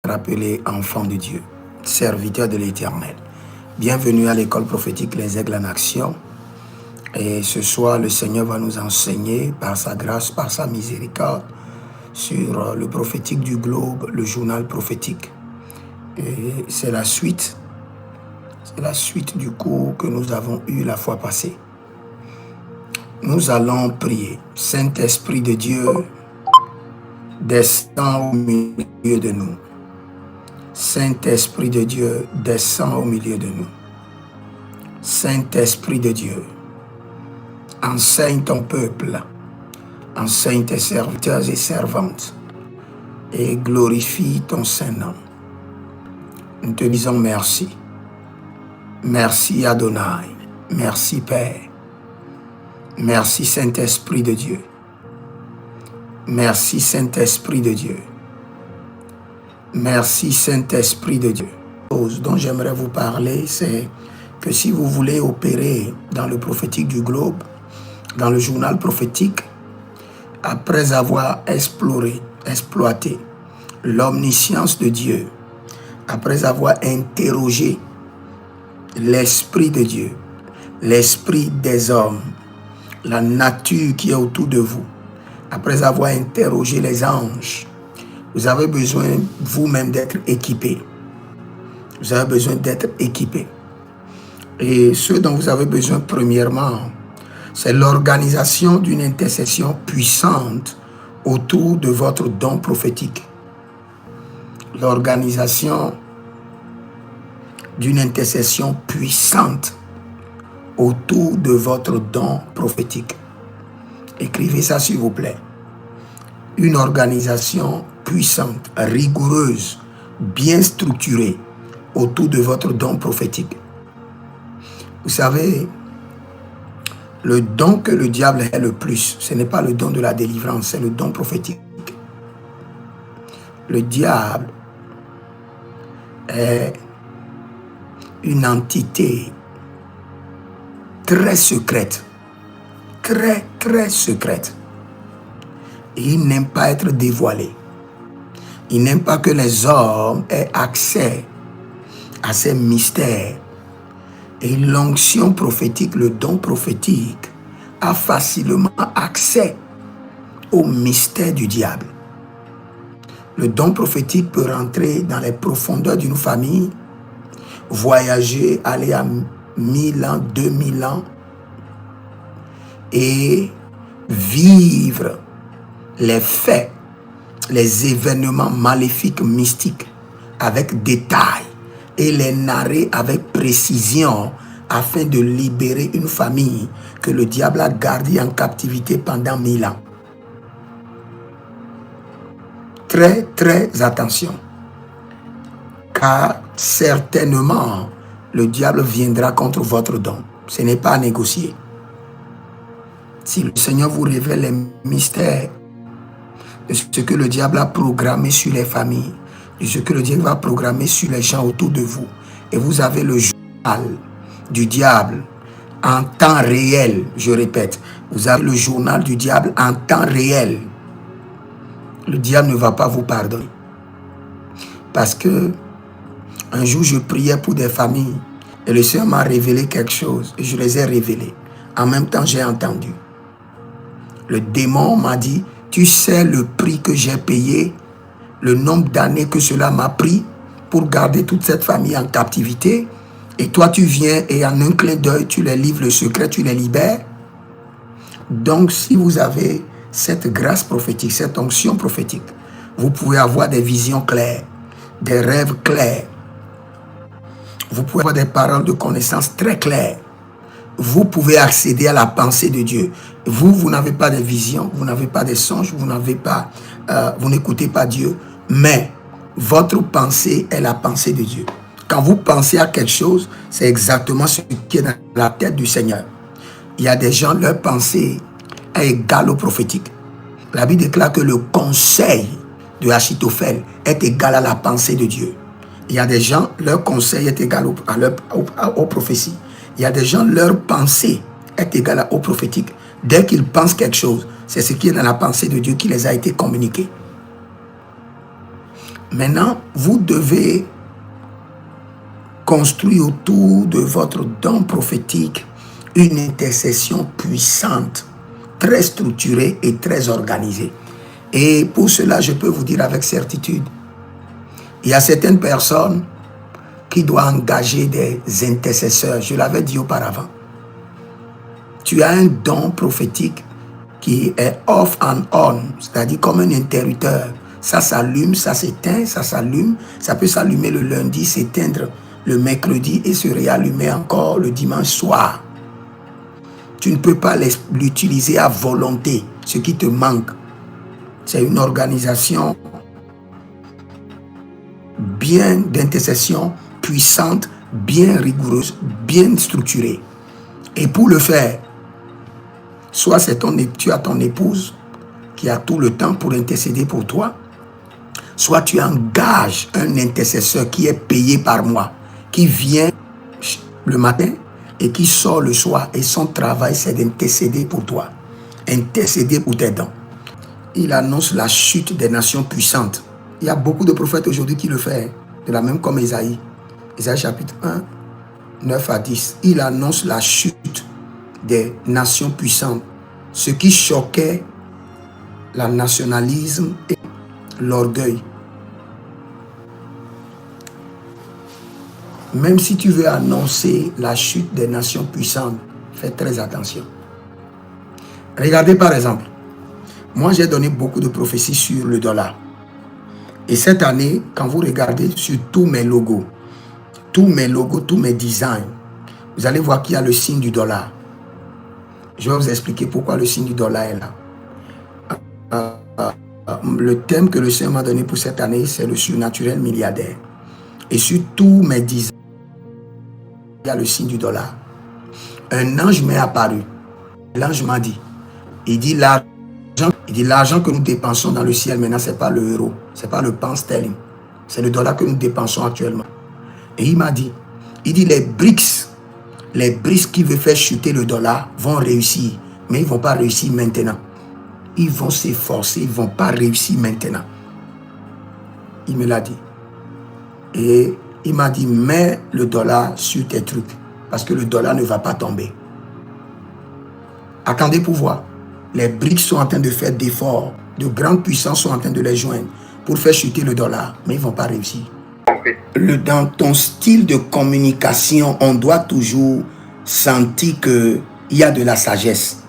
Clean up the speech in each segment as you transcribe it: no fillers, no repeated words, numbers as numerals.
appelé enfant de Dieu, serviteur de l'Éternel. Bienvenue à l'école prophétique Les Aigles en Action. Et ce soir, le Seigneur va nous enseigner par sa grâce, par sa miséricorde, sur le prophétique du globe, le journal prophétique. Et c'est la suite du cours que nous avons eu la fois passée. Nous allons prier. Saint-Esprit de Dieu, descend au milieu de nous. Saint-Esprit de Dieu, descend au milieu de nous. Saint-Esprit de Dieu, enseigne ton peuple, enseigne tes serviteurs et servantes, et glorifie ton Saint-Nom. Nous te disons merci. Merci Adonai. Merci Père. Merci Saint-Esprit de Dieu. Merci Saint-Esprit de Dieu. Merci Saint-Esprit de Dieu. La chose dont j'aimerais vous parler, c'est que si vous voulez opérer dans le prophétique du globe, dans le journal prophétique, après avoir exploité l'omniscience de Dieu, après avoir interrogé l'Esprit de Dieu, l'Esprit des hommes, la nature qui est autour de vous, après avoir interrogé les anges, vous avez besoin vous-même d'être équipé. Vous avez besoin d'être équipé. Et ce dont vous avez besoin premièrement, c'est l'organisation d'une intercession puissante autour de votre don prophétique. L'organisation d'une intercession puissante autour de votre don prophétique. Écrivez ça s'il vous plaît. Une organisation puissante, rigoureuse, bien structurée autour de votre don prophétique. Vous savez, le don que le diable est le plus, ce n'est pas le don de la délivrance, c'est le don prophétique. Le diable est une entité très secrète, très secrète. Et il n'aime pas être dévoilé. Il n'aime pas que les hommes aient accès à ces mystères. Et l'onction prophétique, le don prophétique, a facilement accès aux mystères du diable. Le don prophétique peut rentrer dans les profondeurs d'une famille, voyager, aller à 1000 ans, 2000 ans, et vivre les faits, les événements maléfiques, mystiques, avec détail, et les narrer avec précision afin de libérer une famille que le diable a gardée en captivité pendant 1000 ans. Très attention, car certainement le diable viendra contre votre don. Ce n'est pas à négocier. Si le Seigneur vous révèle les mystères de ce que le diable a programmé sur les familles, de ce que le diable va programmer sur les gens autour de vous, et vous avez le journal du diable en temps réel, je répète, vous avez le journal du diable en temps réel, le diable ne va pas vous pardonner. Parce que un jour je priais pour des familles et le Seigneur m'a révélé quelque chose et je les ai révélés. En même temps j'ai entendu. Le démon m'a dit, tu sais le prix que j'ai payé, le nombre d'années que cela m'a pris pour garder toute cette famille en captivité. Et toi, tu viens et en un clin d'œil, tu les livres le secret, tu les libères. Donc, si vous avez cette grâce prophétique, cette onction prophétique, vous pouvez avoir des visions claires, des rêves clairs. Vous pouvez avoir des paroles de connaissance très claires. Vous pouvez accéder à la pensée de Dieu. Vous n'avez pas de visions, vous n'avez pas de songes, vous n'écoutez pas Dieu, mais votre pensée est la pensée de Dieu. Quand vous pensez à quelque chose, c'est exactement ce qui est dans la tête du Seigneur. Il y a des gens, leur pensée est égale au prophétique. La Bible déclare que le conseil de Achitophel est égal à la pensée de Dieu. Il y a des gens, leur conseil est égal aux prophéties. Il y a des gens, leur pensée est égale au prophétique. Dès qu'ils pensent quelque chose, c'est ce qui est dans la pensée de Dieu qui les a été communiqué. Maintenant, vous devez construire autour de votre don prophétique une intercession puissante, très structurée et très organisée. Et pour cela, je peux vous dire avec certitude, il y a certaines personnes qui doivent engager des intercesseurs. Je l'avais dit auparavant. Tu as un don prophétique qui est off and on, c'est-à-dire comme un interrupteur. Ça s'allume, ça s'éteint, ça s'allume. Ça peut s'allumer le lundi, s'éteindre le mercredi et se réallumer encore le dimanche soir. Tu ne peux pas l'utiliser à volonté. Ce qui te manque, c'est une organisation bien d'intercession, puissante, bien rigoureuse, bien structurée. Et pour le faire, soit tu as ton épouse qui a tout le temps pour intercéder pour toi, soit tu engages un intercesseur qui est payé par mois, qui vient le matin et qui sort le soir. Et son travail, c'est d'intercéder pour toi, intercéder pour tes dons. Il annonce la chute des nations puissantes. Il y a beaucoup de prophètes aujourd'hui qui le font, de la même comme Ésaïe. Ésaïe chapitre 1, 9 à 10. Il annonce la chute des nations puissantes, ce qui choquait le nationalisme et l'orgueil. Même si tu veux annoncer la chute des nations puissantes, fais très attention. Regardez par exemple, moi j'ai donné beaucoup de prophéties sur le dollar. Et cette année, quand vous regardez sur tous mes logos, tous mes designs, vous allez voir qu'il y a le signe du dollar. Je vais vous expliquer pourquoi le signe du dollar est là. Le thème que le Seigneur m'a donné pour cette année, c'est le surnaturel milliardaire. Et sur tous mes designs, il y a le signe du dollar. Un ange m'est apparu. L'ange m'a dit, il dit l'argent que nous dépensons dans le ciel maintenant, ce n'est pas le euro, ce n'est pas le pound sterling, c'est le dollar que nous dépensons actuellement. Et il m'a dit, les BRICS qui veulent faire chuter le dollar vont réussir, mais ils ne vont pas réussir maintenant. Ils vont s'efforcer, ils ne vont pas réussir maintenant. Il me l'a dit. Et il m'a dit, mets le dollar sur tes trucs, parce que le dollar ne va pas tomber. Attendez pour voir. Les BRICS sont en train de faire d'efforts, de grandes puissances sont en train de les joindre pour faire chuter le dollar, mais ils ne vont pas réussir. Dans ton style de communication, on doit toujours sentir qu'il y a de la sagesse.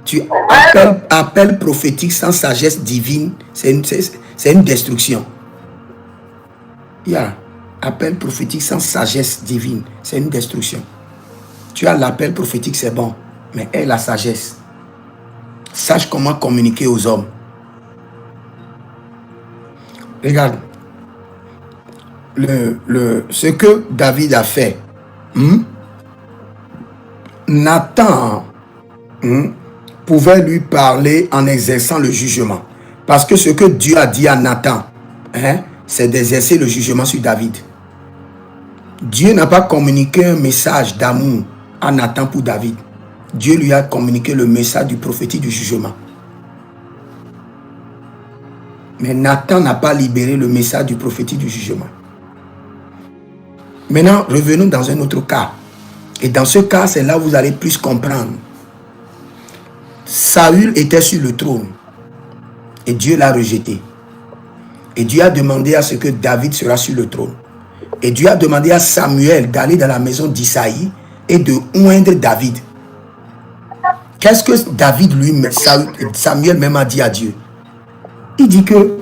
Tu appel prophétique sans sagesse divine, c'est une destruction. Il y a appel prophétique sans sagesse divine, c'est une destruction. Tu as l'appel prophétique, c'est bon, mais aie la sagesse. Sache comment communiquer aux hommes. Regarde. Ce que David a fait, Nathan pouvait lui parler en exerçant le jugement. Parce que ce que Dieu a dit à Nathan, c'est d'exercer le jugement sur David. Dieu n'a pas communiqué un message d'amour à Nathan pour David. Dieu lui a communiqué le message du prophétique du jugement. Mais Nathan n'a pas libéré le message du prophétique du jugement. Maintenant, revenons dans un autre cas. Et dans ce cas, c'est là où vous allez plus comprendre. Saül était sur le trône. Et Dieu l'a rejeté. Et Dieu a demandé à ce que David sera sur le trône. Et Dieu a demandé à Samuel d'aller dans la maison d'Isaïe et de oindre David. Qu'est-ce que Samuel même a dit à Dieu? Il dit que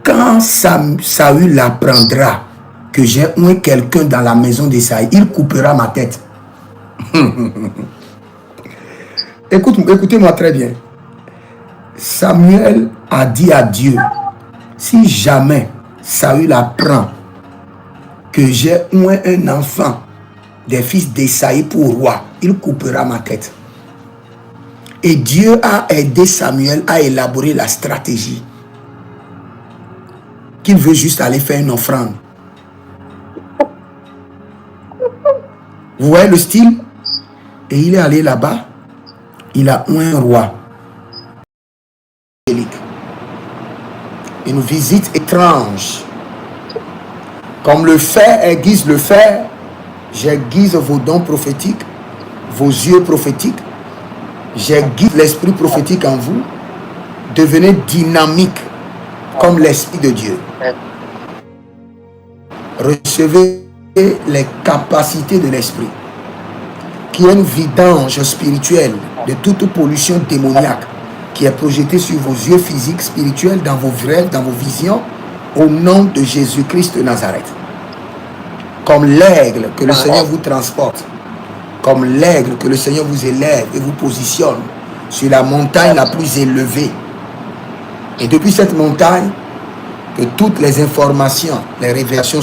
quand Saül apprendra que j'ai oint quelqu'un dans la maison d'Isaïe, il coupera ma tête. Écoutez-moi très bien. Samuel a dit à Dieu, si jamais Saül apprend que j'ai oint un enfant des fils d'Isaïe pour roi, il coupera ma tête. Et Dieu a aidé Samuel à élaborer la stratégie qu'il veut juste aller faire une offrande. Vous voyez le style? Et il est allé là-bas, il a oint un roi. une visite étrange. Comme le fer aiguise le fer, j'aiguise vos dons prophétiques, vos yeux prophétiques, j'aiguise l'esprit prophétique en vous. Devenez dynamique comme l'Esprit de Dieu. Recevez les capacités de l'Esprit, qui est une vidange spirituelle de toute pollution démoniaque qui est projetée sur vos yeux physiques, spirituels, dans vos rêves, dans vos visions, au nom de Jésus-Christ de Nazareth. Comme l'aigle que le Seigneur vous transporte, comme l'aigle que le Seigneur vous élève et vous positionne sur la montagne la plus élevée. Et depuis cette montagne, que toutes les informations, les révélations